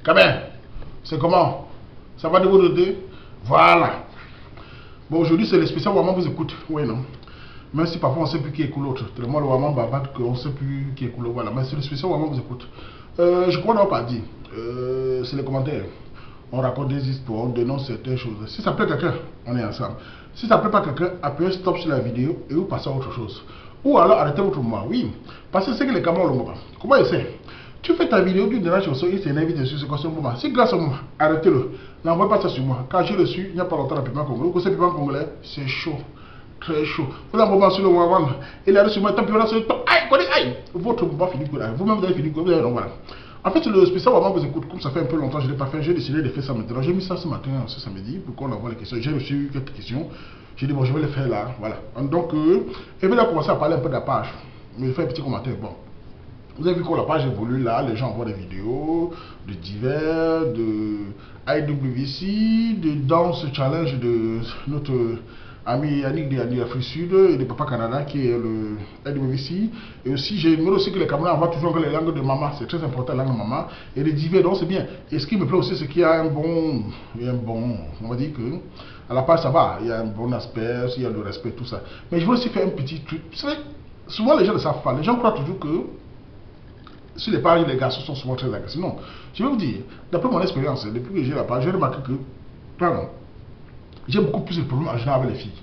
Cabin, c'est comment? Ça va de votre côté? Voilà. Bon, aujourd'hui, c'est le spécial Waman vous écoute. Oui, non? Même si parfois on ne sait plus qui écoute l'autre. Tellement le Waman bavard qu'on ne sait plus qui écoute l'autre. Voilà, mais c'est le spécial Waman vous écoute. Je crois qu'on n'a pas dit. C'est les commentaires. On raconte des histoires, on dénonce certaines choses. Si ça plaît quelqu'un, on est ensemble. Si ça plaît pas quelqu'un, appuyez stop sur la vidéo et vous passez à autre chose. Ou alors arrêtez votre moment. Oui, parce que c'est que les caméras l'ont pas. Comment essayer? Tu fais ta vidéo, tu déranges sur il s'énerve dessus, c'est quoi ce moment? Si grâce à moi, arrêtez-le. N'envoie pas ça sur moi. Quand j'ai reçu, il n'y a pas longtemps, le piment congolais. Vous savez, le piment congolais, c'est chaud. Très chaud. Vous envoyez sur le moment, il a reçu moi, tant pis, sur le top. Aïe, aïe. Votre moment finit que là. Vous-même, vous avez fini que vous avez. Voilà. En fait, le spécial Waman vous écoute, comme ça fait un peu longtemps que je ne l'ai pas fait, j'ai décidé de faire ça maintenant. J'ai mis ça ce matin, ce samedi, pour qu'on envoie les questions. J'ai reçu quelques questions. J'ai dit, bon, je vais les faire là. Voilà. Donc, et bien là, commencer à parler un peu de la page. Mais faire un petit commentaire. Bon. Vous avez vu que la page évolue là, les gens envoient des vidéos de divers, de IWC, de danse challenge de notre ami Yannick de l'Afrique Sud et de Papa Canada qui est le IWC. Et aussi, j'ai aimé aussi que les Camerounais envoient toujours les langues de maman, c'est très important la langue de maman. Et les divers, donc c'est bien. Et ce qui me plaît aussi, c'est qu'il y a un bon, on va dire que à la page ça va, il y a un bon aspect, il y a le respect, tout ça. Mais je veux aussi faire un petit truc. Vous savez, souvent les gens ne savent pas, les gens croient toujours que sur les pages, les garçons sont souvent très agressifs. Non, je vais vous dire, d'après mon expérience, depuis que j'ai la page, j'ai remarqué que, pardon, j'ai beaucoup plus de problèmes en général avec les filles.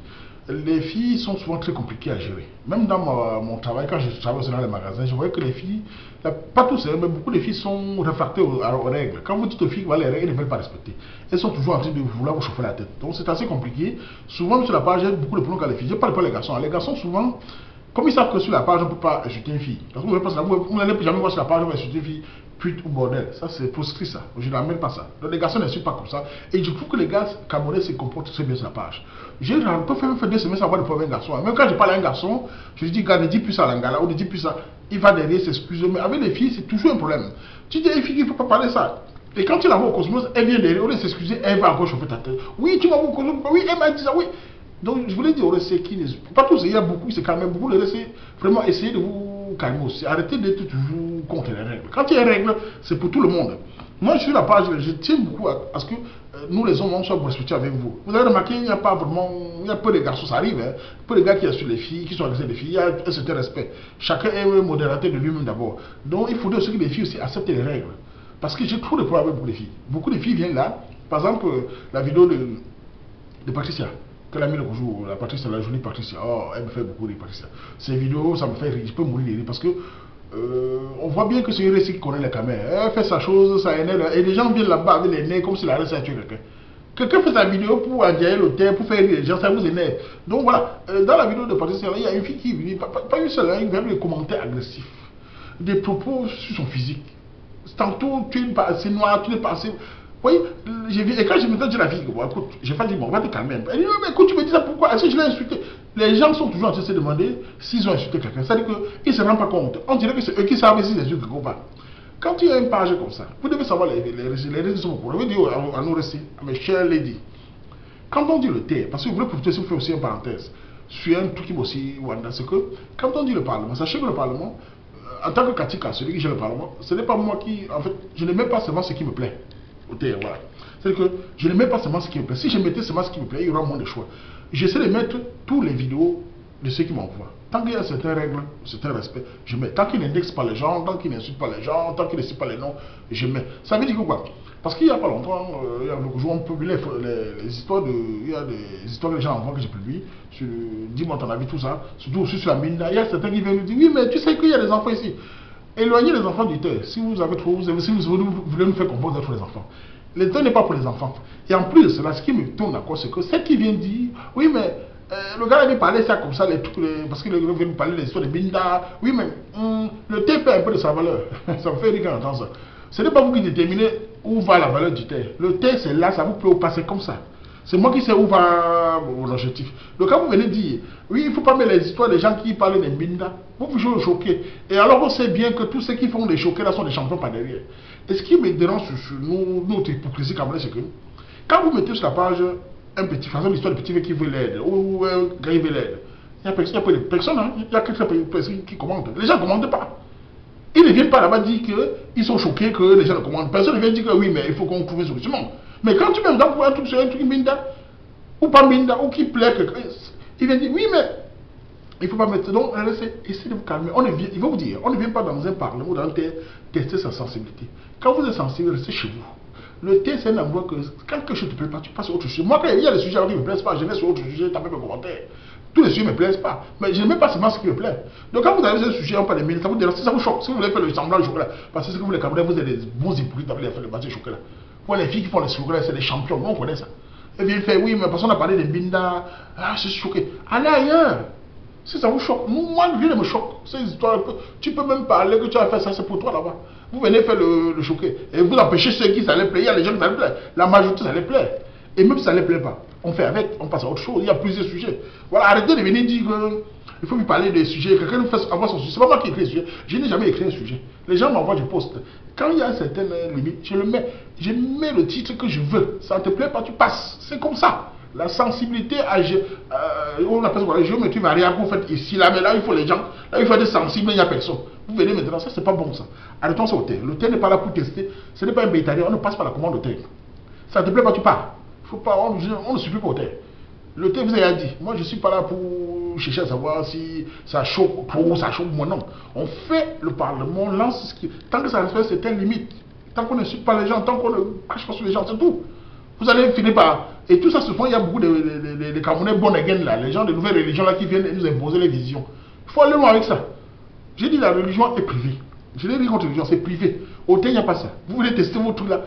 Les filles sont souvent très compliquées à gérer. Même dans mon travail, quand je travaille dans les magasins, je voyais que les filles, pas tous, mais beaucoup de filles sont réfractaires aux règles. Quand vous dites aux filles, voilà, les règles, elles ne veulent pas respecter. Elles sont toujours en train de vouloir vous chauffer la tête. Donc c'est assez compliqué. Souvent, sur la page, j'ai beaucoup de problèmes avec les filles. Je parle pas les garçons. Les garçons, souvent, comme ils savent que sur la page, on ne peut pas insulter une fille. Parce que vous n'allez plus jamais voir sur la page, on va insulter une fille, pute ou bordel. Ça, c'est proscrit, ça. Je n'amène pas ça. Donc, les garçons n'insultent pas comme ça. Et je trouve que les gars camerounais se comportent très bien sur la page. Je peux faire 2 semaines sans avoir de problème avec un garçon. Même quand je parle à un garçon, je lui dis, gars, ne dis plus ça à l'angala ou ne dis plus ça. Il va derrière s'excuser. Mais avec les filles, c'est toujours un problème. Tu dis à une fille qu'il ne faut pas parler ça. Et quand tu la vois au Cosmos, elle vient derrière, au lieu de s'excuser, elle va encore chauffer ta tête. Oui, tu m'as vu au Cosmos. Oui, elle m'a dit ça, oui. Donc, je voulais dire au récit qui pas tous, il y a beaucoup qui se calment, beaucoup de récits, vraiment essayer de vous calmer aussi. Arrêtez d'être toujours contre les règles. Quand il y a des règles, c'est pour tout le monde. Moi, je suis la page, je tiens beaucoup à ce que nous, les hommes, on soit respectés avec vous. Vous avez remarqué, il n'y a pas vraiment, il y a peu de garçons, ça arrive, hein, peu de gars qui insultent les filles, qui sont agressés des filles, il y a un certain respect. Chacun est modérateur de lui-même d'abord. Donc, il faudrait aussi que les filles aussi acceptent les règles. Parce que j'ai trop de problèmes avec les filles. Beaucoup de filles viennent là, par exemple, la vidéo de Patricia. Qu'elle a mis le jour, la Patricia, la jolie Patricia. Oh, elle me fait beaucoup rire, Patricia. Ces vidéos, ça me fait rire. Je peux mourir de rire parce que on voit bien que c'est une récit qui connaît les caméras. Elle fait sa chose, ça énerve. Et les gens viennent là-bas avec les nez comme si la récit a tué quelqu'un. Quelqu'un fait sa vidéo pour enjailler l'hôtel, pour faire rire les gens, ça vous énerve. Donc voilà, dans la vidéo de Patricia, il y a une fille qui est venue, pas une seule, il y a des commentaires agressifs. Des propos sur son physique. Tantôt, tu n'es pas assez noir, tu n'es pas assez. Oui, et quand je me dis la fille, bon, écoute, j'ai pas dit, bon, on va te calmer un peu. Elle dit, non, mais écoute, tu me dis ça pourquoi? Est-ce que je l'ai insulté? Les gens sont toujours en train de se demander s'ils ont insulté quelqu'un. C'est-à-dire qu'ils ne se rendent pas compte. On dirait que c'est eux qui savent s'ils insultent quelqu'un ou pas. Quand il y a une page comme ça, vous devez savoir les récits sont au courant. Vous dites à nos récits, à mes chers ladies, quand on dit le terre, parce que vous voulez profiter, si vous faites aussi une parenthèse, sur un truc qui aussi, Wanda, c'est que quand on dit le Parlement, sachez que le Parlement, en tant que Katika, celui qui gère le Parlement, ce n'est pas moi qui, en fait, je ne mets pas seulement ce qui me plaît. Voilà. C'est-à-dire que je ne mets pas seulement ce qui me plaît. Si je mettais seulement ce qui me plaît, il y aura moins de choix. J'essaie de mettre toutes les vidéos de ceux qui m'envoient. Tant qu'il y a certaines règles, certains respects, je mets. Tant qu'ils n'indexent pas les gens, tant qu'ils n'insultent pas les gens, tant qu'ils ne citent pas les noms, je mets. Ça veut dire quoi? Parce qu'il n'y a pas longtemps, il y a le jour, on publie les histoires de. Il y a des histoires que les gens envoient que j'ai publiées. Dis-moi ton avis, tout ça. Surtout aussi sur la mine. Il y a certains qui viennent nous dire, oui, mais tu sais qu'il y a des enfants ici. Éloignez les enfants du terre. Si vous avez trop, si vous voulez nous faire comprendre d'être les enfants. Le terre n'est pas pour les enfants. Et en plus de cela, ce qui me tourne à quoi, c'est que celle qui vient dire, oui, mais le gars vient parler ça comme ça, parce qu'il vient nous parler des histoires de Binda. Oui, mais le terre perd un peu de sa valeur. Ça me fait rire quand j'entends ça. Ce n'est pas vous qui déterminez où va la valeur du terre. Le terre, c'est là, ça vous plaît au passé comme ça. C'est moi qui sais où va mon objectif. Donc quand vous venez dire, oui, il ne faut pas mettre les histoires des gens qui parlent des Binda, vous pouvez le choquer. Et alors on sait bien que tous ceux qui font les choquer là sont des champions par derrière. Et ce qui me dérange sur notre hypocrisie camerounaise, c'est que quand vous mettez sur la page un petit, par exemple l'histoire du petit qui veut l'aide, ou un gars qui veut l'aide, il n'y a pas de personne, hein, il y a quelques personnes qui commentent. Les gens ne commentent pas. Ils ne viennent pas là-bas dire qu'ils sont choqués que les gens ne commandent. Personne ne vient dire que oui, mais il faut qu'on trouve une solution. Non. Mais quand tu mets dans un truc sur un truc Minda, ou pas Minda, ou qui plaît, il vient dire oui, mais il ne faut pas mettre. Donc, essayez de vous calmer. Il va vous dire, on ne vient pas dans un parlement ou dans un thé tester sa sensibilité. Quand vous êtes sensible, restez chez vous. Le thé, c'est un endroit que quand quelque chose ne te plaît pas, tu passes à autre chose. Moi, quand il y a des sujets qui ne me plaisent pas, je vais sur autre sujet, taper mes commentaires. Tous les sujets ne me plaisent pas. Mais je n'aime pas seulement ce qui me plaît. Donc quand vous avez un sujet, on parle des minutes, ça vous dérange, ça vous choque. Si vous voulez faire le semblant de chocolat, parce que ce que vous les Camerounais, vous êtes des bons hypocrites avec les faire le bâti de chocolat. Pour les filles qui font les chocolats, c'est des champions. Nous, on connaît ça. Et bien, il fait, oui, mais parce qu'on a parlé des binda. Ah, je suis choqué. Allez ailleurs. Si ça vous choque, moi, rien ne me choque. Ces histoires, tu peux même parler que tu as fait ça, c'est pour toi là-bas. Vous venez faire le choquer. Et vous empêchez ceux qui ça les plaît. Il y a les gens qui ça les plaît. La majorité, ça les plaît. Et même si ça ne les plaît pas, on fait avec, on passe à autre chose. Il y a plusieurs sujets. Voilà, arrêtez de venir dire qu'il faut lui parler des sujets. Quelqu'un nous fait avoir son sujet. C'est pas moi qui écris le sujet. Je n'ai jamais écrit un sujet. Les gens m'envoient, je poste. Quand il y a certaines limites, je mets le titre que je veux. Ça ne te plaît pas, tu passes. C'est comme ça. La sensibilité on appelle ça la géométrie variable, vous faites ici, là, mais là, il faut les gens, là, il faut être sensible, il n'y a personne. Vous venez maintenant, ça, c'est pas bon, ça. Arrêtons ça au thé. Le thé n'est pas là pour tester. Ce n'est pas un bétail, on ne passe pas la commande au thé. Ça ne te plaît pas, tu pars. Faut pas, on ne suit plus pour le thé. Le thé, vous avez dit, moi, je ne suis pas là pour chercher à savoir si ça choque trop ou ça choque moins, non. On fait le Parlement, on lance ce qui. Tant que ça respecte certaines limites, tant qu'on ne suit pas les gens, tant qu'on ne crache pas sur les gens, c'est tout. Vous allez finir par. Et tout ça se fait, il y a beaucoup de Camerounais bon again là, les gens de nouvelles religions là qui viennent nous imposer les visions. Il faut aller loin avec ça. J'ai dit la religion est privée. Je n'ai rien contre la religion, c'est privé. Au thé, il n'y a pas ça. Vous voulez tester vos trucs là,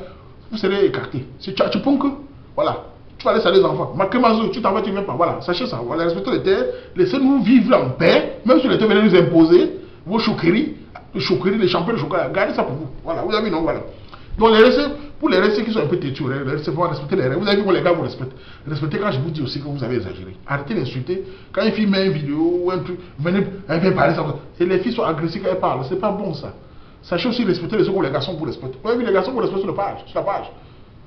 vous serez écarté. Si tu penses que, voilà, tu vas laisser les enfants. Makemazo, tu t'en vas, tu ne viens pas. Voilà, sachez ça. Voilà, respectez les terres, laissez-nous vivre en paix, même si les terres venaient nous imposer vos choqueries, les champions de chocolat. Gardez ça pour vous. Voilà, vous avez vu, non, voilà. Donc les restes, pour les restes qui sont un peu têtus, il faut respecter les règles. Vous avez vu que les gars vous respectent. Respectez quand je vous dis aussi que vous avez exagéré. Arrêtez d'insulter. Quand une fille met une vidéo ou un truc, venez, elle vient parler ça. Et les filles sont agressives quand elles parlent. C'est pas bon ça. Sachez aussi respecter les autres, les garçons vous respectent. Vous avez vu les garçons vous respectent sur la page.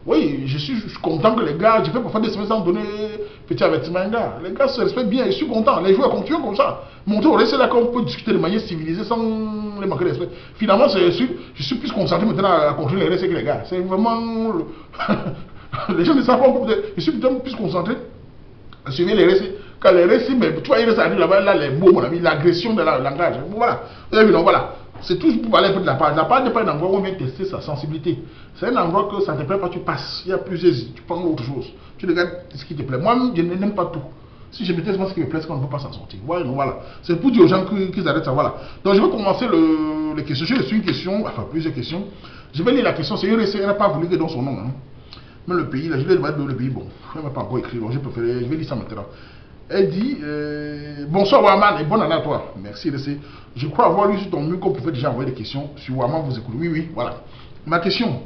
Oui, je suis content que les gars, je fais parfois des semaines sans donner petit avertissement aux gars. Les gars se respectent bien, je suis content. Les joueurs continuent comme ça. Montrer au reste là qu'on peut discuter de manière civilisée sans les manquer de respect. Finalement, je suis plus concentré maintenant à contrôler les restes que les gars. C'est vraiment. Les gens ne savent pas. Je suis plus concentré à suivre les restes. Quand les restes, mais tu vois, ils restent là-bas, là, les mots, mon ami, l'agression de la langage. Voilà. Vous avez vu, non, voilà. C'est toujours pour parler un peu de la page. La page n'est pas un endroit où on vient tester sa sensibilité. C'est un endroit que ça ne te plaît pas, tu passes. Il y a plusieurs, tu prends autre chose. Tu regardes ce qui te plaît. Moi, je n'aime pas tout. Si je mettais ce qui me plaît, c'est qu'on ne peut pas s'en sortir. Voilà, voilà. C'est pour dire aux gens qu'ils arrêtent ça. Voilà. Donc, je vais commencer les questions. J'ai reçu une question, enfin plusieurs questions. Je vais lire la question. C'est une elle n'a pas voulu que dans son nom. Hein. Mais le pays, là, je vais le mettre dans le pays. Bon, elle n'a pas encore écrit. Donc, je vais lire ça maintenant. Elle dit bonsoir Waman et bonne année à toi. Merci. Je crois avoir lu sur ton mur qu'on pouvait déjà envoyer des questions sur Waman. Vous écoutez. Oui, voilà. Ma question.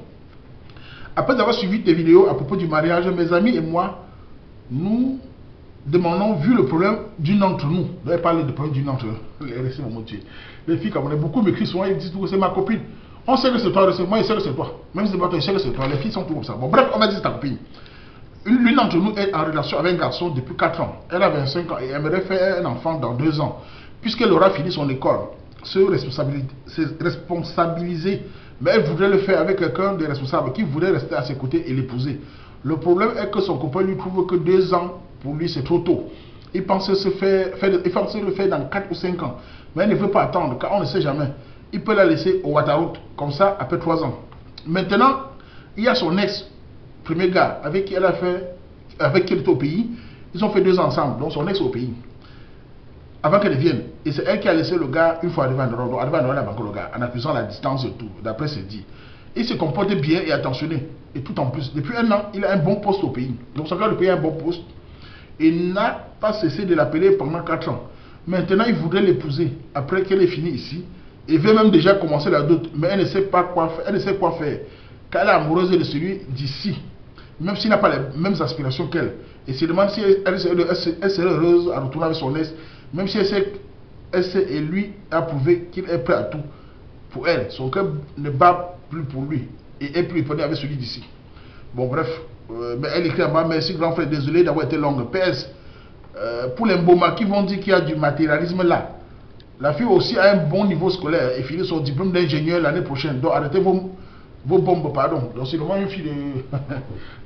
Après avoir suivi tes vidéos à propos du mariage, mes amis et moi, nous demandons, vu le problème d'une d'entre nous, vous avez parlé du problème d'une d'entre eux, les filles, comme on a beaucoup m'écrivent souvent, ils disent que c'est ma copine. On sait que c'est toi, moi je sais que c'est toi. Même si c'est pas toi, je sais que c'est toi. Les filles sont tout comme ça. Bon, bref, on va dire c'est ta copine. L'une d'entre nous est en relation avec un garçon depuis 4 ans. Elle a 25 ans et aimerait faire un enfant dans 2 ans. Puisqu'elle aura fini son école, se responsabiliser. Mais elle voudrait le faire avec quelqu'un de responsable qui voudrait rester à ses côtés et l'épouser. Le problème est que son copain lui trouve que 2 ans, pour lui, c'est trop tôt. Il pense le faire dans 4 ou 5 ans. Mais elle ne veut pas attendre, car on ne sait jamais. Il peut la laisser au Wataout, comme ça, après 3 ans. Maintenant, il y a son ex, premier gars, avec qui elle a fait, avec qui elle était au pays. Ils ont fait 2 ans ensemble, donc son ex au pays. Avant qu'elle vienne. Et c'est elle qui a laissé le gars, une fois arrivé à Nord, arrivé à Nord, elle a banqué le gars, en accusant la distance et tout, d'après c'est dit. Il se comporte bien et attentionné. Et tout en plus, depuis 1 an, il a un bon poste au pays. Donc son gars, le pays a un bon poste. Il n'a pas cessé de l'appeler pendant 4 ans. Maintenant, il voudrait l'épouser après qu'elle ait fini ici. Et veut même déjà commencer la dot. Mais elle ne sait pas quoi faire. Elle ne sait quoi faire. Car elle est amoureuse de celui d'ici. Même s'il n'a pas les mêmes aspirations qu'elle. Et se demande si elle serait heureuse à retourner avec son ex. Même si elle sait et lui a prouvé qu'il est prêt à tout pour elle. Son cœur ne bat plus pour lui. Et est plus étonné avec celui d'ici. Bon, bref. Mais elle écrit en bas, merci grand frère, désolé d'avoir été longue. PS, pour les Mboma qui vont dire qu'il y a du matérialisme là, La fille aussi a un bon niveau scolaire et finit son diplôme d'ingénieur l'année prochaine. Donc arrêtez vos bombes, pardon. Donc c'est vraiment une fille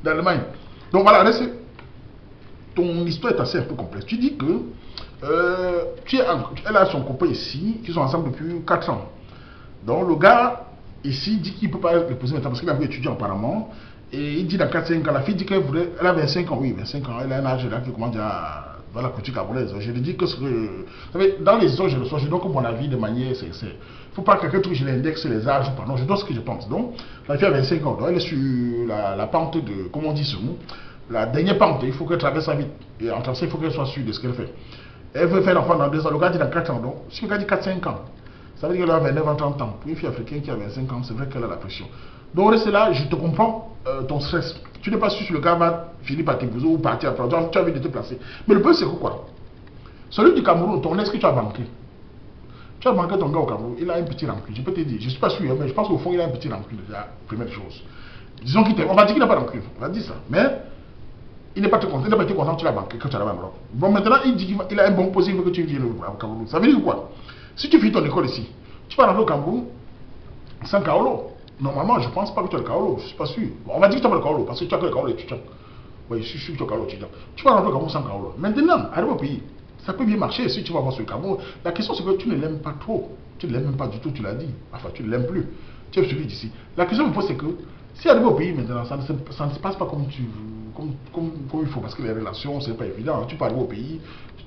d'Allemagne. Donc voilà, ton histoire est assez un peu complexe. Tu dis que elle a son copain ici, qui sont ensemble depuis 4 ans. Donc le gars ici dit qu'il ne peut pas l'épouser maintenant parce qu'il a voulu étudier apparemment. Et il dit dans 4-5 ans, la fille dit qu'elle voudrait, elle a 25 ans, oui, 25 ans, elle a un âge là qui commence à dans la culture camerounaise. Je lui dis que dans les autres, je donne mon avis de manière sincère. Il ne faut pas que quelqu'un trouve que je l'indexe les âges ou pas. Non, je donne ce que je pense. Donc, la fille a 25 ans, donc elle est sur la pente de, comment on dit ce mot, la dernière pente. Il faut qu'elle traverse sa vie. Et en traversant, il faut qu'elle soit sûre de ce qu'elle fait. Elle veut faire l'enfant dans 2 ans. Le gars dit dans 4 ans. Donc, si le gars dit 4-5 ans, ça veut dire qu'elle a 29 ans, 30 ans. Pour une fille africaine qui a 25 ans, c'est vrai qu'elle a la pression. Donc, reste là, je te comprends ton stress. Tu n'es pas sûr si le gars va finir par t'épouser ou partir après. Tu as envie de te placer. Mais le problème, c'est quoi? Celui du Cameroun, ton esprit, tu as banqué. Tu as banqué ton gars au Cameroun, il a un petit rancune. Je peux te dire, je ne suis pas sûr, mais je pense qu'au fond, il a un petit rancune. C'est la première chose. Disons qu'il t'aime. On va dire qu'il n'a pas de rancune. On va dire ça. Mais il n'est pas très content. Il n'a pas été content que tu l'as banqué, que tu as la Maroc. Bon, maintenant, il dit qu'il a un bon posé, il veut que tu viennes au Cameroun. Ça veut dire quoi? Si tu finis ton école ici, tu vas rentrer au Cameroun sans Kaolo. Normalement, je ne pense pas que tu as le Kaolo. Je ne suis pas sûr. Bon, on va dire que tu as le Kaolo parce que tu as que le Kaolo étudiant. Oui, je suis sûr que tu as le Kaolo étudiant. Tu vas rentrer au Cameroun sans Kaolo. Maintenant, arrive au pays. Ça peut bien marcher si tu vas voir sur le Cameroun. La question, c'est que tu ne l'aimes pas trop. Tu ne l'aimes même pas du tout, tu l'as dit. Enfin, tu ne l'aimes plus. Tu es celui d'ici. La question que je me pose, c'est que si arrive au pays maintenant, ça ne se passe pas comme il faut. Parce que les relations, ce n'est pas évident. Tu peux arriver au pays,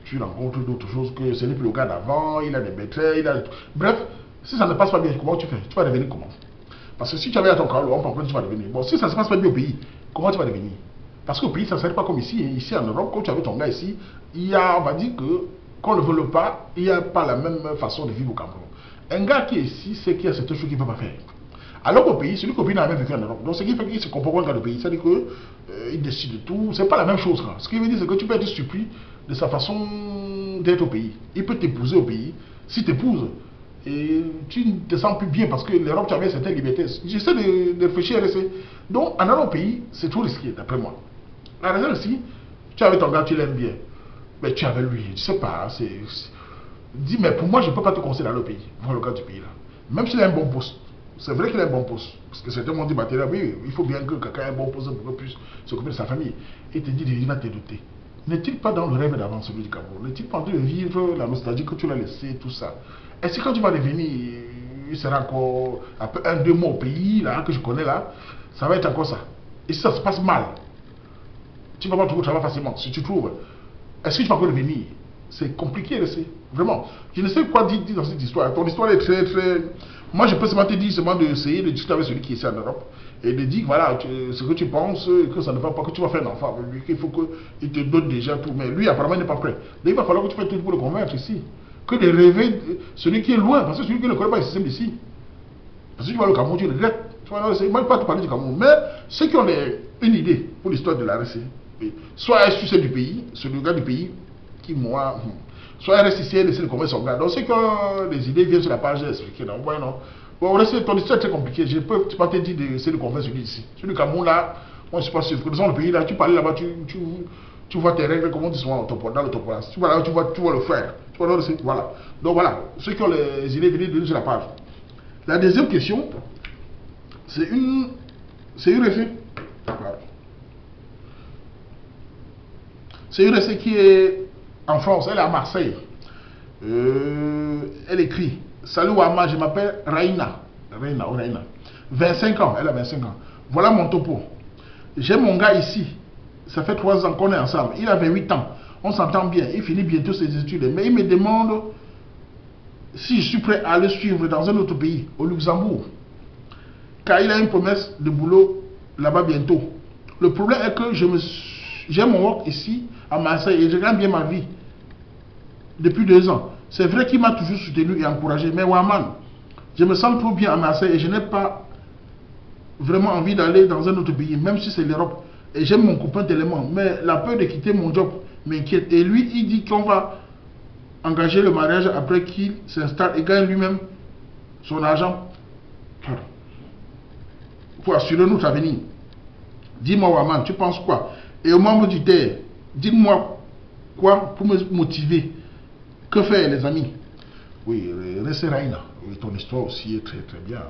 tu rencontres d'autres choses que ce n'est plus le gars d'avant, il a des bêtises, bref, si ça ne passe pas bien, comment tu fais? Tu vas devenir comment? Parce que si tu avais à ton carreau, on comprend que tu vas devenir. Bon, si ça ne se passe pas bien au pays, comment tu vas devenir? Parce qu'au pays, ça ne serait pas comme ici. Ici en Europe, quand tu avais ton gars ici, il y a, on va dire que, qu'on ne veut pas, il n'y a pas la même façon de vivre au Cameroun. Un gars qui est ici, c'est qu'il y a cette chose qu'il ne peut pas faire. Alors qu'au pays, celui qu'au pays n'a même vécu en Europe. Donc ce qui fait qu'il se comporte comme un gars de pays, c'est-à-dire qu'il décide de tout. C'est pas la même chose. Hein. Ce qui veut dire, c'est que tu peux être surpris de sa façon d'être au pays. Il peut t'épouser au pays. Si tu épouses, et tu ne te sens plus bien parce que l'Europe, tu avais certaines libertés. J'essaie de réfléchir à rester. Donc, en allant au pays, c'est trop risqué, d'après moi. La raison aussi, tu avais ton gars, tu l'aimes bien. Mais tu avais lui, je sais pas. Dis, mais pour moi, je ne peux pas te conseiller d'aller au pays. Voir le gars du pays là. Même s'il a un bon poste. C'est vrai qu'il a un bon poste. Parce que certains m'ont dit, oui, il faut bien que quelqu'un ait un bon poste pour qu'il puisse s'occuper de sa famille. Et te dit, il va te doter. N'est-il pas dans le rêve d'avant celui du Cameroun? N'est-il pas en train de vivre la nostalgie que tu l'as laissé, tout ça? Est-ce que quand tu vas revenir, il sera encore après 1-2 mois au pays, là, que je connais là, ça va être encore ça? Et si ça se passe mal, tu ne vas pas trouver le travail facilement. Si tu trouves, est-ce que tu vas encore revenir? C'est compliqué, vraiment. Je ne sais quoi dire dans cette histoire. Ton histoire est très, très... Moi, je peux seulement te dire d'essayer de discuter avec celui qui est ici en Europe et de dire, voilà, ce que tu penses, que ça ne va pas, que tu vas faire un enfant avec lui, qu'il faut qu'il te donne déjà tout. Mais lui, apparemment, il n'est pas prêt. Donc, il va falloir que tu fasses tout pour le convaincre ici. Que de rêver celui qui est loin, parce que celui qui ne connaît pas le système d'ici. Parce que tu vas au Cameroun, tu regrettes. Moi, je ne vais pas te parler du Cameroun. Mais ceux qui ont une idée pour l'histoire de la RC, soit un succès du pays, celui gars du pays, qui moi... Soit elle reste ici et laisser le convaincre son gars. Donc, c'est quand les idées viennent sur la page, expliquer. Non, ouais, non. Bon, ton histoire est très compliquée. Je ne peux pas te dire d'essayer de convaincre celui ici. Celui du Cameroun, là, moi, je ne suis pas sûr. Parce que dans le pays, là, tu parles là-bas, tu vois tes règles, comment tu sois dans le topo. Tu vois là, tu vois le faire. Tu vois là, voilà. Donc, voilà. Ceux qui ont les idées, venez donner sur la page. La deuxième question, c'est une recette. C'est une recette qui est en France, elle est à Marseille. Elle écrit: Salut Wama, je m'appelle Raina. Raina. 25 ans, elle a 25 ans. Voilà mon topo. J'ai mon gars ici. Ça fait 3 ans qu'on est ensemble. Il a 28 ans. On s'entend bien. Il finit bientôt ses études. Mais il me demande si je suis prêt à le suivre dans un autre pays, au Luxembourg. Car il a une promesse de boulot là-bas bientôt. Le problème est que j'ai mon work ici à Marseille et je gagne bien ma vie depuis 2 ans. C'est vrai qu'il m'a toujours soutenu et encouragé, mais Waman, je me sens trop bien à Marseille et je n'ai pas vraiment envie d'aller dans un autre pays, même si c'est l'Europe. Et j'aime mon copain tellement, mais la peur de quitter mon job m'inquiète. Et lui, il dit qu'on va engager le mariage après qu'il s'installe et gagne lui-même son argent pour assurer notre avenir. Dis-moi Waman, tu penses quoi? Et aux membres du dis-moi quoi pour me motiver. Que faire les amis? Oui, Ressé Raina, oui, ton histoire aussi est très très bien.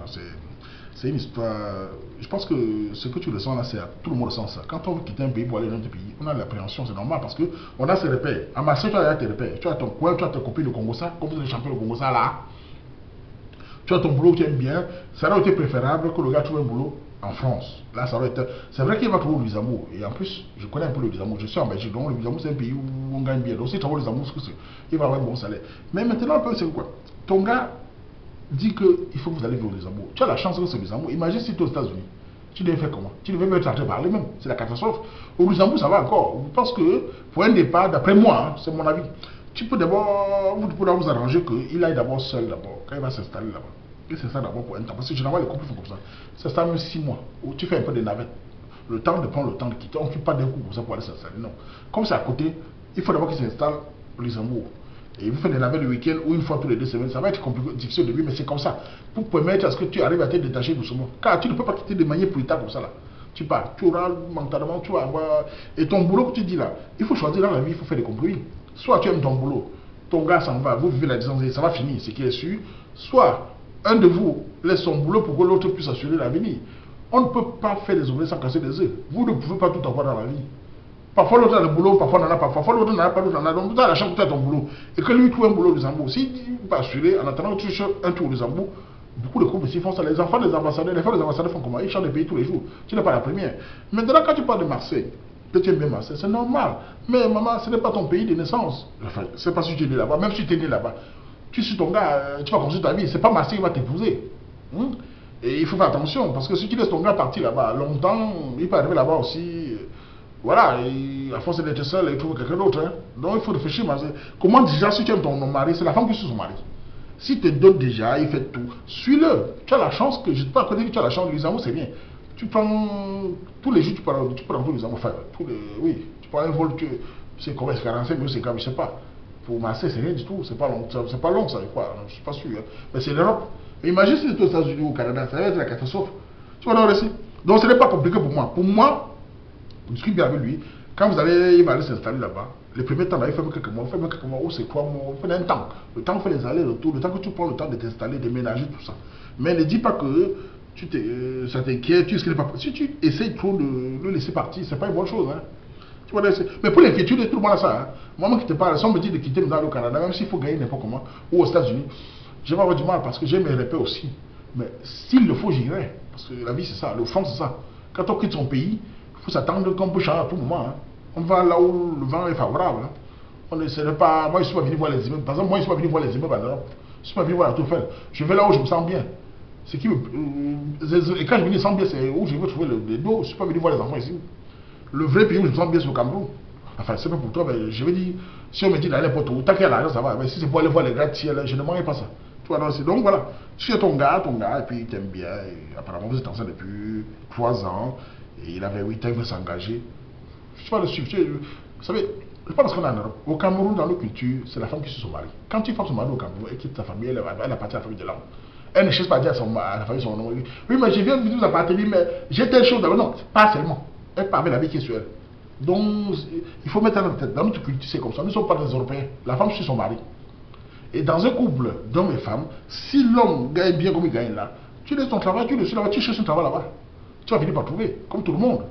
C'est une histoire. Je pense que ce que tu ressens là, c'est tout le monde ressent ça. Quand on veut quitter un pays pour aller dans un autre pays, on a l'appréhension, c'est normal parce qu'on a ses repères. À Marseille, tu as tes repères. Tu as ton coin, tu as tes copines de Congo, ça, comme vous êtes champion de Congo, ça là. Tu as ton boulot que tu aimes bien. Ça aurait été préférable que le gars trouve un boulot en France. Là, ça aurait été. C'est vrai qu'il va trouver le Luxembourg. Et en plus, je connais un peu le Luxembourg. Je suis en Belgique, donc le Luxembourg, c'est un pays où on gagne bien. Donc, si tu travailles au Luxembourg, il va avoir un bon salaire. Mais maintenant, c'est quoi? Ton gars dit qu'il faut que vous allez vivre au Luxembourg. Tu as la chance que c'est le Luxembourg. Imagine si tu es aux États-Unis. Tu devais faire comment? Tu devais me traiter par les mêmes. C'est la catastrophe. Au Luxembourg, ça va encore. Je pense que pour un départ, d'après moi, hein, c'est mon avis, tu peux d'abord, vous pouvez vous arranger qu'il aille d'abord seul d'abord, quand il va s'installer là-bas. Il s'installe d'abord pour un temps. Parce que généralement, les couples font comme ça. Ça s'installe même 6 mois. Où tu fais un peu de navette. Le temps de prendre le temps de quitter. On ne fait pas d'un coup pour ça pour aller s'installer. Non. Comme c'est à côté, il faut d'abord qu'il s'installe au Luxembourg. Et vous faites des navettes le week-end ou une fois tous les 2 semaines. Ça va être compliqué, difficile au début, mais c'est comme ça. Pour permettre à ce que tu arrives à te détacher doucement. Car tu ne peux pas quitter de manière brutale comme ça là. Tu pars, tu auras mentalement, tu vas avoir. Et ton boulot que tu dis là, il faut choisir dans la vie, il faut faire des compromis. Soit tu aimes ton boulot, ton gars s'en va, vous vivez la distance et ça va finir, c'est qui est sûr. Soit un de vous laisse son boulot pour que l'autre puisse assurer l'avenir. On ne peut pas faire des ouvriers sans casser des œufs. Vous ne pouvez pas tout avoir dans la vie. Parfois l'autre a le boulot, parfois on n'en a pas. Parfois l'autre n'en a pas, l'autre n'en a. Donc tu as la chance que tu as ton boulot. Et que lui trouve un boulot au Luxembourg. Si tu peux assurer, en attendant que tu cherches un tour au Luxembourg, beaucoup de couples ici font ça. Les enfants des ambassadeurs, les femmes des ambassadeurs font comment? Ils changent de pays tous les jours. Tu n'es pas la première. Maintenant, quand tu parles de Marseille, que tu aimes bien Marseille, c'est normal. Mais maman, ce n'est pas ton pays de naissance. Enfin, c'est pas si tu es né là-bas. Même si tu es né là-bas, tu suis ton gars, tu vas construire ta vie. C'est pas Marseille qui va t'épouser. Et il faut faire attention, parce que si tu laisses ton gars partir là-bas longtemps, il peut arriver là-bas aussi. Voilà, et à force d'être seul, il trouve quelqu'un d'autre. Hein. Donc il faut réfléchir. Comment déjà, si tu aimes ton mari, c'est la femme qui suit son mari. Si tu te donnes déjà, il fait tout, suis-le. Tu as la chance que, je ne peux pas dire que tu as la chance, les amours c'est bien. Tu prends tous les jours, tu peux rentrer les amours. Enfin, oui, tu prends un vol, c'est combien, c'est 45 minutes, c'est comme, je ne sais pas. Pour Marseille, c'est rien du tout, c'est pas long, ça, quoi, je ne suis pas sûr. Hein. Mais c'est l'Europe. Imagine si tu es aux États-Unis ou au Canada, ça va être la catastrophe. Tu vas le récit. Donc ce n'est pas compliqué pour moi. Pour moi, discute bien avec lui. Quand il va aller s'installer là-bas, les premiers temps, là, il fait quelques mois, ou c'est 3 mois, il fait un temps. Le temps de faire les allers-retours, le temps que tu prends le temps de t'installer, de ménager, tout ça. Mais ne dis pas que ça t'inquiète, tu risques pas. Si tu essayes trop de le laisser partir, c'est pas une bonne chose. Hein. Tu vois, mais pour l'inquiétude, tout le monde a ça. Hein. Moi, qui te parle, si on me dit de quitter le Canada, même s'il faut gagner n'importe comment, ou aux États-Unis, je vais avoir du mal parce que j'ai mes repères aussi. Mais s'il le faut, j'irai. Parce que la vie, c'est ça. Le fond, c'est ça. Quand on quitte son pays, il faut s'attendre qu'on peut changer à tout moment. Hein. On va là où le vent est favorable. Hein. On ne sait pas. Moi, je ne suis pas venu voir les immeubles. Par exemple, moi, je ne suis pas venu voir les immeubles en Europe. Je ne suis pas venu voir la Tour Eiffel. Je vais là où je me sens bien. Et quand je me sens bien, c'est où je veux trouver le dos. Je ne suis pas venu voir les enfants ici. Le vrai pays où je me sens bien, c'est au Cameroun. Enfin, c'est pas pour toi, mais je veux dire, si on me dit d'aller n'importe où, tant qu'il y a l'argent, ça va. Mais si c'est pour aller voir les gratte-ciel, je ne mangerai pas ça. Tu vois, donc voilà. Tu es ton gars, et puis il t'aime bien. Et apparemment, vous êtes ensemble depuis 3 ans. Et il avait 8 ans, il veut s'engager. Je vais le suivre. Vous savez, je pense qu'on a en Europe. Au Cameroun, dans nos cultures, c'est la femme qui suit son mari. Quand tu fais son mari au Cameroun et quitte ta famille, elle appartient à la famille de l'homme. Elle ne cherche pas à dire à la famille son nom. Oui, mais je viens de vous appartenir, mais j'ai telle chose d'abord. Non, pas seulement. Elle part avec la vie qui est sur elle. Donc, il faut mettre dans notre tête. Dans notre culture, c'est comme ça. Nous ne sommes pas des Européens. La femme suit son mari. Et dans un couple d'hommes et femmes, si l'homme gagne bien comme il gagne là, tu laisses ton travail, tu le suis là-bas, tu cherches un travail là-bas. Tu vas finir par trouver, comme tout le monde.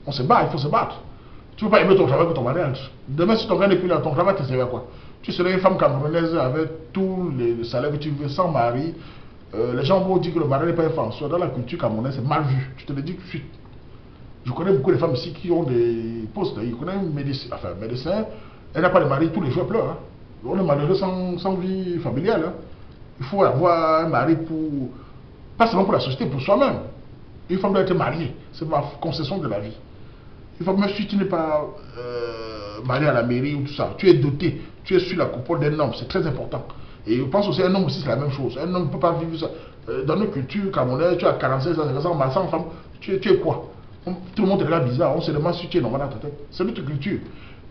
On se bat, il faut se battre. Tu ne peux pas aimer ton travail que ton mariage. Demain, si ton gars n'est plus là, ton travail, tu sais à quoi? Tu serais une femme camerounaise avec tous les salaires que tu veux, sans mari. Les gens vont dire que le mari n'est pas un François. Dans la culture camerounaise, c'est mal vu. Je te le dis tout de suite. Je connais beaucoup de femmes ici qui ont des postes. Il connaît un médecin, elle n'a pas de mari, tous les jours elle pleure. Hein. On est malheureux sans vie familiale. Hein. Il faut avoir un mari pour, pas seulement pour la société, pour soi-même. Une femme doit être mariée. C'est ma concession de la vie. Une femme, même si tu n'es pas marié à la mairie ou tout ça, tu es doté, tu es sur la coupole d'un homme, c'est très important. Et je pense aussi un homme aussi c'est la même chose. Un homme ne peut pas vivre ça. Dans nos cultures camerounaises, tu as 45 ans, 50 ans, 100 femmes, tu es quoi? Tout le monde est là bizarre, on se demande si tu es normal dans ta tête. C'est notre culture.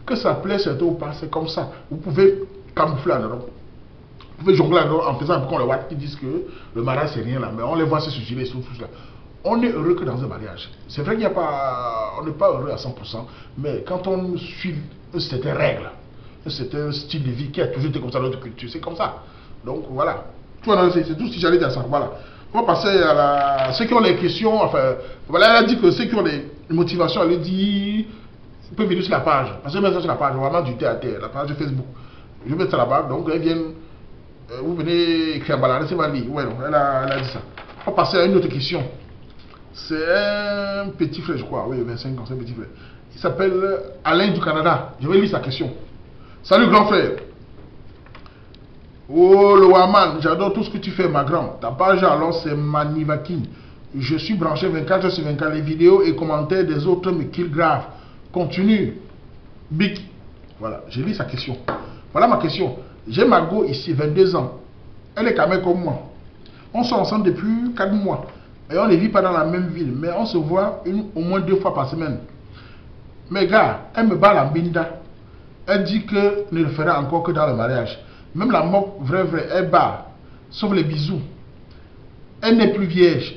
Que ça plaît, c'est ou pas, c'est comme ça. Vous pouvez camoufler en Europe. Vous pouvez jongler en Europe en faisant un peu comme les Watts qui disent que le mariage c'est rien là, mais on les voit se suicider sur tout ça. On est heureux que dans un mariage. C'est vrai qu'il n'y a pas. On n'est pas heureux à 100%, mais quand on suit une certaine règle, un certain style de vie qui a toujours été comme ça dans notre culture, c'est comme ça. Donc voilà. Tu vois, c'est tout ce que j'allais dire ça. Voilà. On va passer à ceux qui ont les questions. Enfin, voilà, elle a dit que ceux qui ont des motivations, elle a dit, ils peuvent venir sur la page. Parce que je mets ça sur la page, vraiment du thé à terre, la page de Facebook. Je vais mettre ça là-bas. Donc, elles viennent. Vous venez écrire en bas là, laissez-moi lire. Ouais, non, elle a dit ça. On va passer à une autre question. C'est un petit frère, je crois. Oui, 25 ans, c'est un petit frère. Il s'appelle Alain du Canada. Je vais lire sa question. Salut grand frère. Oh le Waman, j'adore tout ce que tu fais ma grande. Ta page alors c'est Manivakin. Je suis branché 24 sur 24. Les vidéos et commentaires des autres me kill grave. Continue. Big. Voilà, j'ai lu sa question. Voilà ma question. J'ai ma go ici, 22 ans. Elle est quand même comme moi. On sort ensemble depuis 4 mois. Et on ne vit pas dans la même ville. Mais on se voit au moins 2 fois par semaine. Mais gars, elle me bat la binda. Elle dit que ne le fera encore que dans le mariage. Même la mort vraie, elle bat. Sauf les bisous. Elle n'est plus vierge.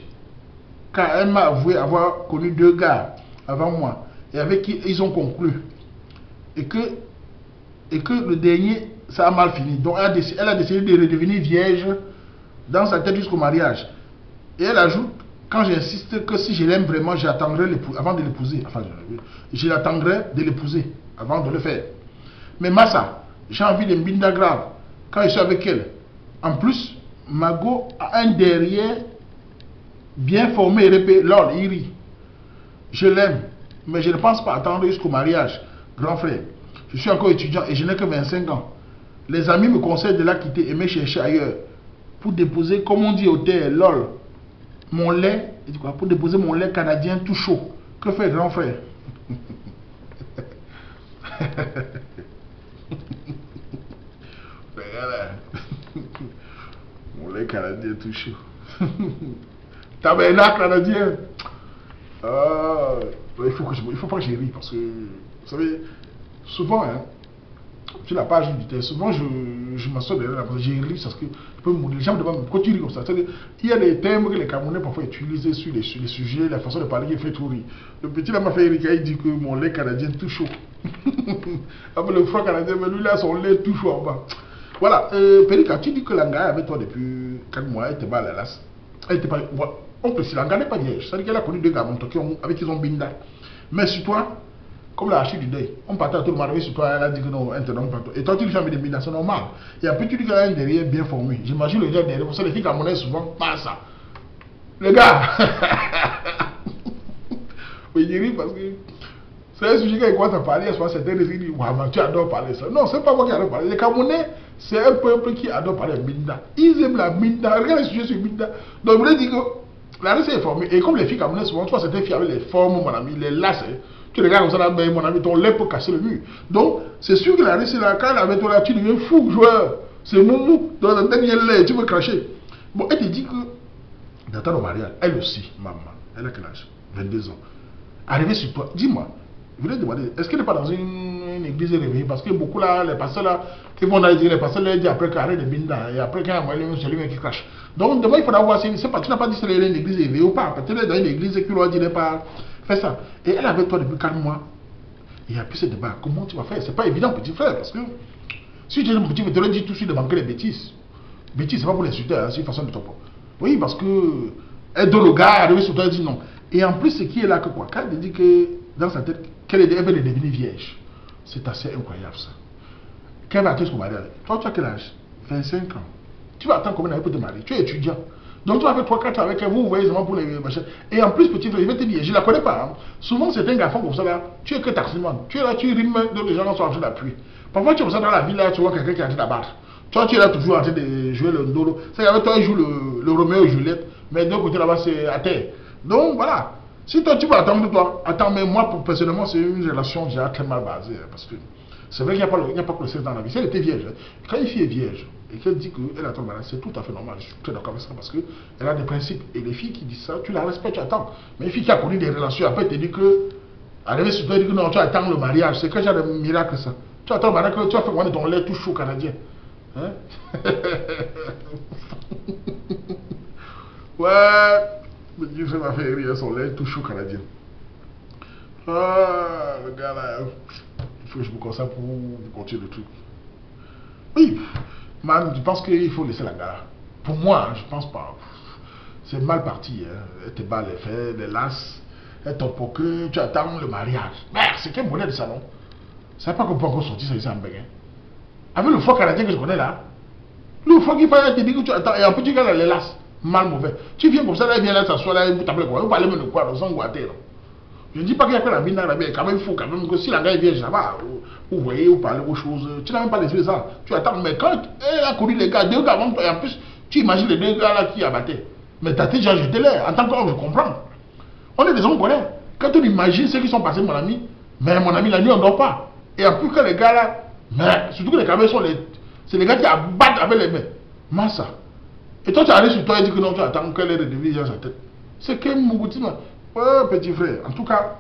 Car elle m'a avoué avoir connu 2 gars avant moi. Et avec qui ils ont conclu. Et que le dernier, ça a mal fini. Donc elle a décidé de redevenir vierge dans sa tête jusqu'au mariage. Et elle ajoute, quand j'insiste que si je l'aime vraiment, j'attendrai avant de l'épouser. Enfin, je l'attendrai de l'épouser avant de le faire. Mais Massa, j'ai envie de binda grave quand je suis avec elle. En plus, Mago a un derrière bien formé et répé. Lol, il rit. Je l'aime, mais je ne pense pas attendre jusqu'au mariage. Grand frère, je suis encore étudiant et je n'ai que 25 ans. Les amis me conseillent de la quitter et me chercher ailleurs. Pour déposer, comme on dit au terre, lol, mon lait, pour déposer mon lait canadien tout chaud. Que fait grand frère? Regarde. Mon lait canadien tout chaud. Tabernacle canadien. Il faut pas que je rie parce que, vous savez, souvent, hein, sur la page du texte, souvent je m'assois derrière la page, j'ai ri parce que les gens me demandent pourquoi tu ris comme ça. Il y a des termes que les Camerounais parfois utilisent sur les sujets, la façon de parler qui fait tout rire. Le petit là m'a fait rire, il dit que mon lait canadien tout chaud. Après le frère canadien, mais lui là, son lait tout chaud en bas. Voilà, Périka, tu dis que l'Anga avec toi depuis 4 mois, elle était pas à la lasse. Elle était pas. On peut si l'Anga n'est pas vierge, c'est-à-dire qu'elle a connu 2 gars avec qui ils ont binda. Mais sur toi, comme la archive du deuil, on partait tout le monde sur toi, elle a dit que non, elle te donne pas toi. Et toi, tu lui fais des binda, c'est normal. Et après, tu dis qu'elle a un derrière bien formé. J'imagine le gars derrière, pour ça, les filles camerounaises souvent pas ça. Les gars, oui, il rit parce que. C'est un sujet qui commence à parler, soit certains disent, tu adores parler ça. Non, c'est pas moi qui adore parler. Les Camerounais, c'est un peuple qui adore parler de Binda. Ils aiment la Binda. Regarde les sujets sur Binda. Donc, je voulais dire que la race est formée. Et comme les filles camerounaises, souvent, tu vois, certaines filles avec les formes, mon ami, les lasses, tu regardes comme ça, là, mon ami, ton lait peut casser le mur. Donc, c'est sûr que la race est là. Quand elle est avec toi, là, tu deviens fou, joueur. C'est moumou. Dans un dernier lait, tu veux cracher. Bon, elle te dit que, dans ton mariage, elle aussi, maman, elle a quel âge? 22 ans. Arrivé sur toi, dis-moi. Je voulais demander, est-ce qu'elle n'est pas dans une église réveillée? Parce que beaucoup là, les pasteurs là, ils vont dire, les pasteurs là, disent après qu'arrête de binda, et après quand il y a c'est lui qui crache. Donc demain il faudra voir si, c'est pas, tu n'as pas dit si elle est une église réveillée ou pas. Peut-être dans une église qui leur dit pas faire ça. Et elle est avec toi depuis 4 mois. Il y a plus ce débat. Comment tu vas faire? C'est pas évident, petit frère, parce que si tu es un petit frère, tu leur dis tout de suite de manquer les bêtises. Bêtises, c'est pas pour l'insulter, hein, c'est une façon de ton propre. Oui, parce que elle donne le gars, arrive sur toi, elle dit non. Et en plus, ce qui est là que quoi? Quand elle dit que dans sa tête, qu'elle veut devenir vierge. C'est assez incroyable ça. Qu'elle va attendre son mariage. Toi, tu as quel âge? 25 ans. Tu vas attendre combien d'années pour te marier? Tu es étudiant. Donc tu vas faire 3-4 ans avec elle, vous voyez seulement pour les machins. Et en plus, petit frère, je vais te dire, je ne la connais pas. Hein. Souvent, c'est un garçon comme ça là, tu es que taximan. Tu es là, tu rimes, donc les gens sont en train d'appuyer. Parfois, tu es comme ça dans la ville là, tu vois quelqu'un qui est en train d'abattre. Toi, tu es là toujours en train de jouer le ndolo. C'est qu'avec toi, il joue le Roméo et Juliette, mais d'un côté là-bas, c'est à terre. Donc voilà. Si toi tu vas attendre de toi, attends, mais moi personnellement c'est une relation déjà très mal basée. Parce que c'est vrai qu'il n'y a pas que le sexe dans la vie. Si elle était vierge, quand une fille est vierge et qu'elle dit qu'elle attend le mariage, c'est tout à fait normal. Je suis très d'accord avec ça parce qu'elle a des principes. Et les filles qui disent ça, tu la respectes, tu attends. Mais une fille qui a connu des relations, après elle te dit que, arrivé sur toi, elle dit que non, tu attends le mariage. C'est quel genre de miracle ça? Tu attends le mariage, tu vas faire de ton lait tout chaud canadien. Hein? Ouais. Dieu m'a fait rire, son lait tout chaud canadien. Ah, le gars là, il faut que je me concentre pour continuer le truc. Oui, Man, je pense qu'il faut laisser la gare. Pour moi, je pense pas. C'est mal parti. Hein. Elle te bat les fesses, les lasses. Elle t'en pour que tu attends le mariage. Merde, c'est quel modèle de salon? C'est pas qu'on peut encore sortir ça ici en Béguin. Avec le foie canadien que je connais là. Le foie qui fait te dire que tu attends. Et en plus, tu regardes les lasses. Mal mauvais. Tu viens comme ça, là, il vient là, s'assoit là, vous t'appelez quoi? Vous parlez même de quoi? Dans un guaté là. Je ne dis pas qu'il y a que la mine dans la bière. Quand même, il faut quand même que si la gars vient là-bas, vous voyez, vous parlez aux choses. Tu n'as même pas laissé ça. Tu attends. Mais quand elle a connu les gars, 2 gars avant toi, et en plus, tu imagines les 2 gars là qui abattaient. Mais t'as déjà jeté l'air. En tant qu'homme, je comprends. On est des hommes connaît. Quand on imagine ceux qui sont passés, mon ami, mais mon ami, la nuit, on ne dort pas. Et en plus que les gars là, mais surtout que les caméras sont c'est les gars qui abattent avec les mains. Massa. Et toi, tu arrives sur toi et dis que non, tu attends qu'elle ait redévié dans sa tête. C'est que Mougouti, petit frère. En tout cas,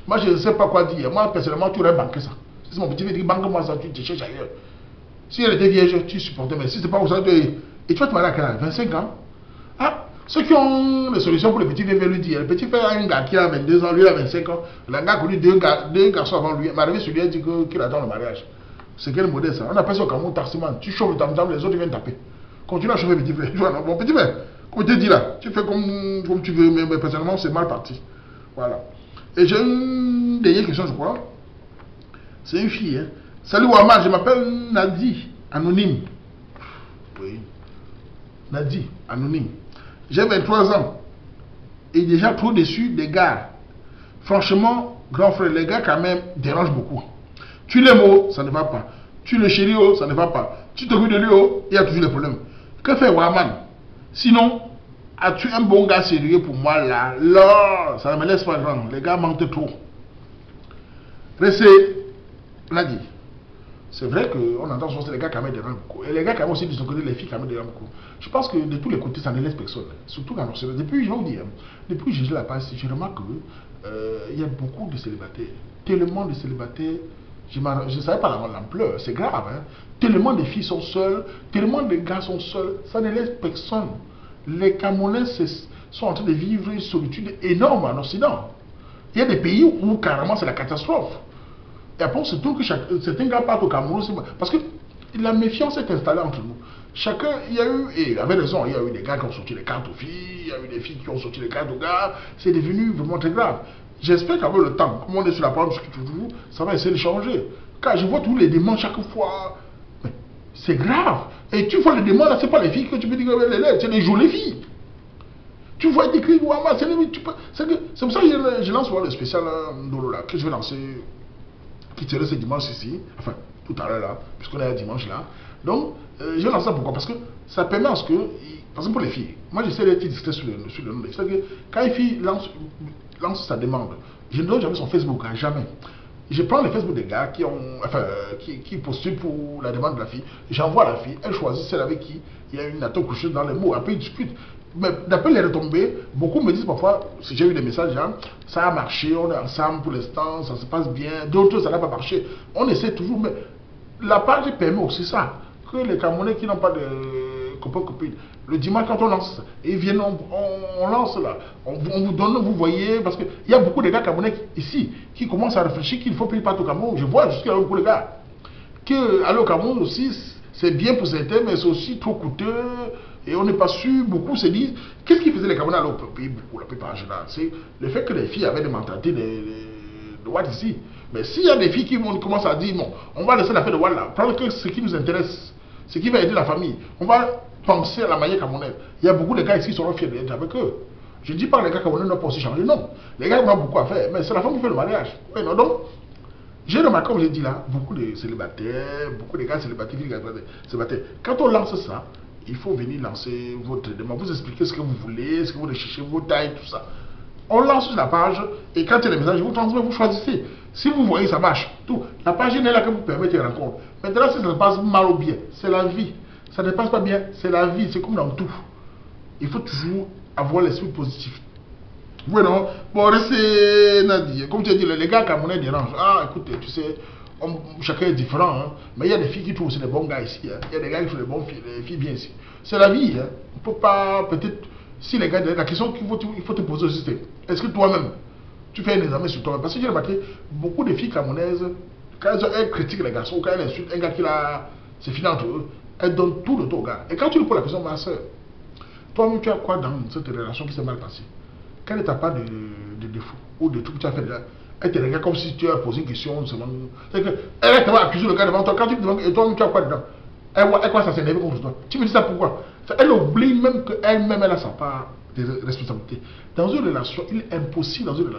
moi, je ne sais pas quoi dire. Moi, personnellement, tu aurais banqué ça. Si mon petit frère dit, banque-moi ça, tu te cherches ailleurs. Si elle était vierge, tu supportais. Mais si c'est pas pour ça, et tu vas te marier à quel âge? 25 ans? Ah, ceux qui ont des solutions pour le petit frère lui dire. Le petit frère a un gars qui a 22 ans, lui a 25 ans. Le gars a connu 2 garçons avant lui. Il m'est arrivé sur lui, il dit qu'il attend le mariage. C'est quel modèle ça? On appelle ça au Cameroun taximan. Tu chauffes le tam-tam, les autres viennent taper. Continue à chauffer petit frère. Bon petit frère, comme je te dis là, tu fais comme tu veux, mais personnellement c'est mal parti. Voilà. Et j'ai une dernière question, je crois. C'est une fille. Hein. Salut Ouamad, je m'appelle Nadi, anonyme. Oui. Nadi, anonyme. J'ai 23 ans. Et déjà trop déçu des gars. Franchement, grand frère, les gars quand même dérangent beaucoup. Tu l'aimes, oh, ça ne va pas. Tu le chéris, oh, ça ne va pas. Tu t'occupes de lui, oh, il y a toujours des problèmes. Que fait Ouamad? Sinon, as-tu un bon gars sérieux pour moi là? Là, ça ne me laisse pas grand. Les gars mentent trop. Restez, Nadi. C'est vrai qu'on entend souvent que les gars quand même dérangent beaucoup. Et les gars quand même aussi de son côté, les filles quand même dérangent beaucoup. Je pense que de tous les côtés, ça ne laisse personne. Surtout quand on depuis, je vais vous dire, depuis que j'ai la passe, je remarque qu'il y a beaucoup de célibataires. Tellement de célibataires. Je ne savais pas l'ampleur, c'est grave. Hein? Tellement de filles sont seules, tellement de gars sont seuls, ça ne laisse personne. Les Camerounais sont en train de vivre une solitude énorme en Occident. Il y a des pays où carrément c'est la catastrophe. Et après on se trouve que certains gars partent au Cameroun, parce que la méfiance est installée entre nous. Chacun, il y a eu, et il avait raison, il y a eu des gars qui ont sorti les cartes aux filles, il y a eu des filles qui ont sorti les cartes aux gars, c'est devenu vraiment très grave. J'espère qu'avec le temps, comme on est sur la parole, ça va essayer de changer. Car je vois tous les démons chaque fois. C'est grave. Et tu vois les démons là, c'est pas les filles que tu peux dire c'est les jolies filles. Tu vois des cris, c'est pour ça que je lance le spécial Ndolo là, que je vais lancer, qui serait ce dimanche ici, enfin tout à l'heure là, puisqu'on est un dimanche là. Donc, je lance ça pourquoi? Parce que ça permet à ce que, par exemple pour les filles, moi j'essaie d'être discret sur le nom des filles. C'est-à-dire que quand une fille lance sa demande, je ne donne jamais son Facebook, hein, jamais. Je prends les Facebook des gars qui postulent pour la demande de la fille, j'envoie la fille, elle choisit celle avec qui il y a une atome couchée dans les mots, après ils discutent. Mais d'après les retombées, beaucoup me disent parfois, si j'ai eu des messages, hein, ça a marché, on est ensemble pour l'instant, ça se passe bien, d'autres ça n'a pas marché. On essaie toujours, mais la page permet aussi ça, que les Camerounais qui n'ont pas de copains-copines, le dimanche quand on lance, ils viennent, on lance là, on vous donne, vous voyez, parce qu'il y a beaucoup de gars Camerounais ici qui commencent à réfléchir qu'il faut plus partir au Cameroun. Je vois jusqu'à beaucoup de gars qu'aller au Cameroun aussi, c'est bien pour certains, mais c'est aussi trop coûteux. Et on n'est pas sûr, beaucoup se disent, qu'est-ce qui faisait les Camerounais aller au pays, beaucoup, la plupart en général? C'est le fait que les filles avaient des mentalités de Ouad ici. Mais s'il y a des filles qui commencent à dire, bon, on va laisser l'affaire de Ouad là, prendre que ce qui nous intéresse, ce qui va aider la famille, on va penser à la manière camerounaise. Il y a beaucoup de gars ici qui seront fiers d'être avec eux. Je ne dis pas que les gars camerounais n'ont pas aussi changé, non. Les gars ont beaucoup à faire, mais c'est la femme qui fait le mariage. Oui, non, donc, j'ai remarqué, comme j'ai dit là, beaucoup de célibataires, beaucoup de gars célibataires, célibataires. Quand on lance ça, il faut venir lancer votre demande, vous expliquer ce que vous voulez, ce que vous recherchez, vos tailles, tout ça. On lance sur la page et quand il y a des messages, vous transmettez, vous choisissez. Si vous voyez, ça marche. Tout. La page n'est là que vous permettez de rencontres. Maintenant, si ça se passe mal ou bien, c'est la vie. Ça ne passe pas bien, c'est la vie, c'est comme dans tout. Il faut toujours avoir l'esprit positif. Oui, non. Bon, c'est Nadia. Comme tu as dit, les gars camerounais dérangent. Ah, écoutez, tu sais, chacun est différent. Hein. Mais il y a des filles qui trouvent aussi des bons gars ici. Hein. Il y a des gars qui trouvent des filles bien ici. C'est la vie. Hein. On ne peut pas, peut-être, si les gars, la question qu'il faut te poser aussi, c'est est-ce que toi-même, tu fais un examen sur toi-même? Parce que j'ai remarqué, beaucoup de filles camerounaises, quand elles critiquent les garçons, quand elles insultent un gars c'est fini entre eux. Elle donne tout le temps au gars. Et quand tu lui poses la question, ma soeur, toi-même, tu as quoi dans cette relation qui s'est mal passée? Quel n'est ta part de défaut ou de trucs que tu as fait là? Elle te regarde comme si tu as posé une question. C'est que elle te va accuser le gars devant toi. Quand tu te demandes, et toi-même, tu as quoi dedans? Elle croit ça s'énerver contre toi. Tu me dis ça pourquoi? Elle oublie même qu'elle-même, elle a sa part de responsabilité. Dans une relation, il est impossible dans une relation.